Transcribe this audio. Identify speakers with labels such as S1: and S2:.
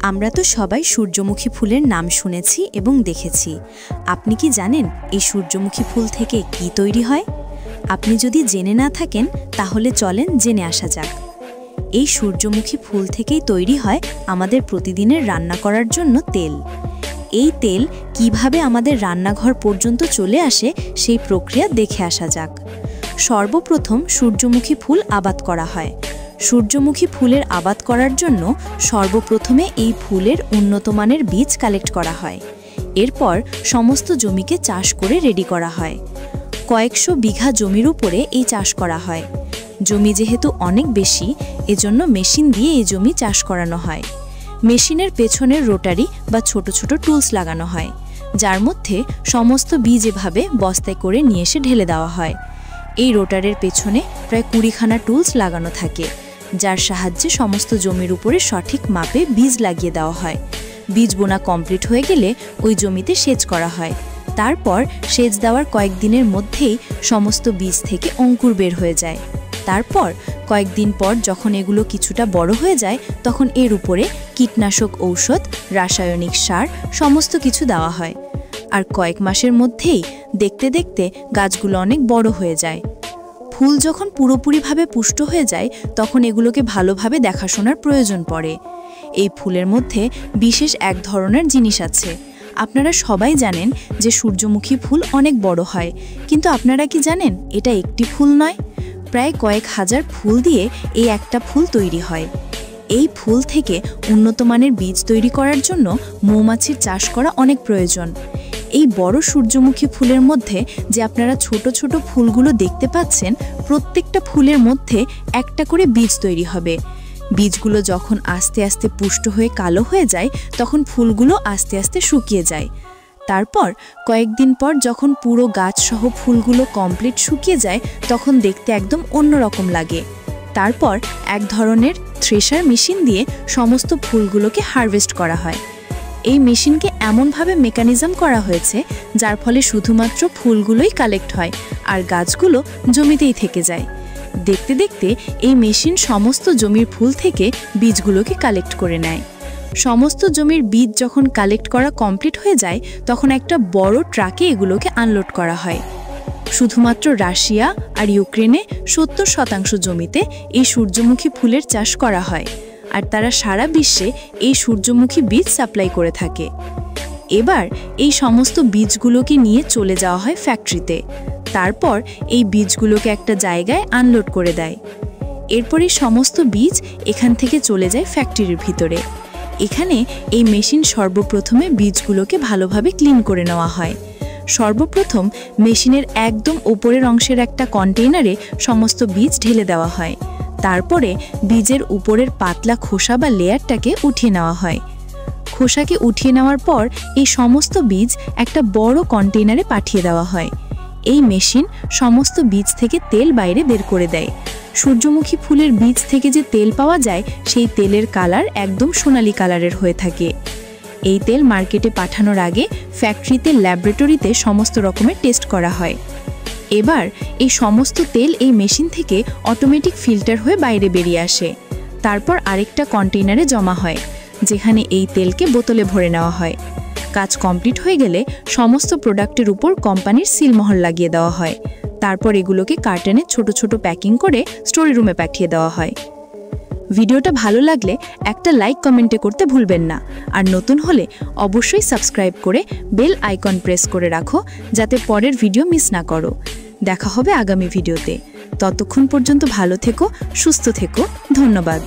S1: আমরা তো সবাই সূর্যমুখী ফুলের নাম শুনেছি এবং দেখেছি। আপনি কি জানেন এই সূর্যমুখী ফুল থেকে কি তৈরি হয়? আপনি যদি জেনে না থাকেন তাহলে চলেন জেনে আসা যাক। এই সূর্যমুখী ফুল থেকেই তৈরি হয় আমাদের প্রতিদিনের রান্না করার জন্য তেল। এই তেল কিভাবে আমাদের রান্নাঘর পর্যন্ত চলে আসে সেই প্রক্রিয়া দেখে আসা যাক। সর্বপ্রথম সূর্যমুখী ফুল আবাদ করা হয়। সূর্যমুখী ফুলের আবাদ করার জন্য সর্বপ্রথমে এই ফুলের উন্নত মানের বীজ কালেক্ট করা হয়। এরপর সমস্ত জমিকে চাষ করে রেডি করা হয়। কয়েকশো বিঘা জমির উপরে এই চাষ করা হয়। জমি যেহেতু অনেক বেশি, এজন্য মেশিন দিয়ে এই জমি চাষ করানো হয়। মেশিনের পেছনের রোটারি বা ছোট ছোট টুলস লাগানো হয়, যার মধ্যে সমস্ত বীজ এভাবে বস্তায় করে নিয়ে এসে ঢেলে দেওয়া হয়। এই রোটারের পেছনে প্রায় 20খানা টুলস লাগানো থাকে, যার সাহায্যে সমস্ত জমির উপরে সঠিক মাপে বীজ লাগিয়ে দেওয়া হয়। বীজ বোনা কমপ্লিট হয়ে গেলে ওই জমিতে সেচ করা হয়। তারপর সেচ দেওয়ার কয়েকদিনের মধ্যেই সমস্ত বীজ থেকে অঙ্কুর বের হয়ে যায়। তারপর কয়েকদিন পর যখন এগুলো কিছুটা বড় হয়ে যায়, তখন এর উপরে কীটনাশক ঔষধ, রাসায়নিক সার সমস্ত কিছু দেওয়া হয়। আর কয়েক মাসের মধ্যেই দেখতে দেখতে গাছগুলো অনেক বড় হয়ে যায়। ফুল যখন পুরোপুরিভাবে পুষ্ট হয়ে যায়, তখন এগুলোকে ভালোভাবে দেখাশোনার প্রয়োজন পড়ে। এই ফুলের মধ্যে বিশেষ এক ধরনের জিনিস আছে। আপনারা সবাই জানেন যে সূর্যমুখী ফুল অনেক বড় হয়, কিন্তু আপনারা কি জানেন এটা একটি ফুল নয়, প্রায় কয়েক হাজার ফুল দিয়ে এই একটা ফুল তৈরি হয়। এই ফুল থেকে উন্নত মানের বীজ তৈরি করার জন্য মৌমাছির চাষ করা অনেক প্রয়োজন। এই বড় সূর্যমুখী ফুলের মধ্যে যে আপনারা ছোট ছোট ফুলগুলো দেখতে পাচ্ছেন, প্রত্যেকটা ফুলের মধ্যে একটা করে বীজ তৈরি হবে। বীজগুলো যখন আস্তে আস্তে পুষ্ট হয়ে কালো হয়ে যায়, তখন ফুলগুলো আস্তে আস্তে শুকিয়ে যায়। তারপর কয়েকদিন পর যখন পুরো গাছ সহ ফুলগুলো কমপ্লিট শুকিয়ে যায়, তখন দেখতে একদম অন্যরকম লাগে। তারপর এক ধরনের থ্রেশার মেশিন দিয়ে সমস্ত ফুলগুলোকে হারভেস্ট করা হয়। এই মেশিনকে এমনভাবে মেকানিজম করা হয়েছে, যার ফলে শুধুমাত্র ফুলগুলোই কালেক্ট হয় আর গাছগুলো জমিতেই থেকে যায়। দেখতে দেখতে এই মেশিন সমস্ত জমির ফুল থেকে বীজগুলোকে কালেক্ট করে নেয়। সমস্ত জমির বীজ যখন কালেক্ট করা কমপ্লিট হয়ে যায়, তখন একটা বড় ট্রাকে এগুলোকে আনলোড করা হয়। শুধুমাত্র রাশিয়া আর ইউক্রেনে 70% জমিতে এই সূর্যমুখী ফুলের চাষ করা হয়, আর তারা সারা বিশ্বে এই সূর্যমুখী বীজ সাপ্লাই করে থাকে। এবার এই সমস্ত বীজগুলোকে নিয়ে চলে যাওয়া হয় ফ্যাক্টরিতে। তারপর এই বীজগুলোকে একটা জায়গায় আনলোড করে দেয়। এরপর এই সমস্ত বীজ এখান থেকে চলে যায় ফ্যাক্টরির ভিতরে। এখানে এই মেশিন সর্বপ্রথমে বীজগুলোকে ভালোভাবে ক্লিন করে নেওয়া হয়। সর্বপ্রথম মেশিনের একদম উপরের অংশের একটা কন্টেইনারে সমস্ত বীজ ঢেলে দেওয়া হয়। তারপরে বীজের উপরের পাতলা খোসা বা লেয়ারটাকে উঠিয়ে নেওয়া হয়। খোসাকে উঠিয়ে নেওয়ার পর এই সমস্ত বীজ একটা বড় কন্টেইনারে পাঠিয়ে দেওয়া হয়। এই মেশিন সমস্ত বীজ থেকে তেল বাইরে বের করে দেয়। সূর্যমুখী ফুলের বীজ থেকে যে তেল পাওয়া যায়, সেই তেলের কালার একদম সোনালী কালারের হয়ে থাকে। এই তেল মার্কেটে পাঠানোর আগে ফ্যাক্টরিতে ল্যাবরেটরিতে সমস্ত রকমের টেস্ট করা হয়। এবার এই সমস্ত তেল এই মেশিন থেকে অটোমেটিক ফিল্টার হয়ে বাইরে বেরিয়ে আসে। তারপর আরেকটা কন্টেইনারে জমা হয়, যেখানে এই তেলকে বোতলে ভরে নেওয়া হয়। কাজ কমপ্লিট হয়ে গেলে সমস্ত প্রোডাক্টের উপর কোম্পানির সিলমোহর লাগিয়ে দেওয়া হয়। তারপর এগুলোকে কার্টনে ছোট ছোট প্যাকিং করে স্টোরি রুমে পাঠিয়ে দেওয়া হয়। ভিডিওটা ভালো লাগলে একটা লাইক কমেন্টে করতে ভুলবেন না, আর নতুন হলে অবশ্যই সাবস্ক্রাইব করে বেল আইকন প্রেস করে রাখো, যাতে পরের ভিডিও মিস না করো। দেখা হবে আগামী ভিডিওতে। ততক্ষণ পর্যন্ত ভালো থেকো, সুস্থ থেকো। ধন্যবাদ।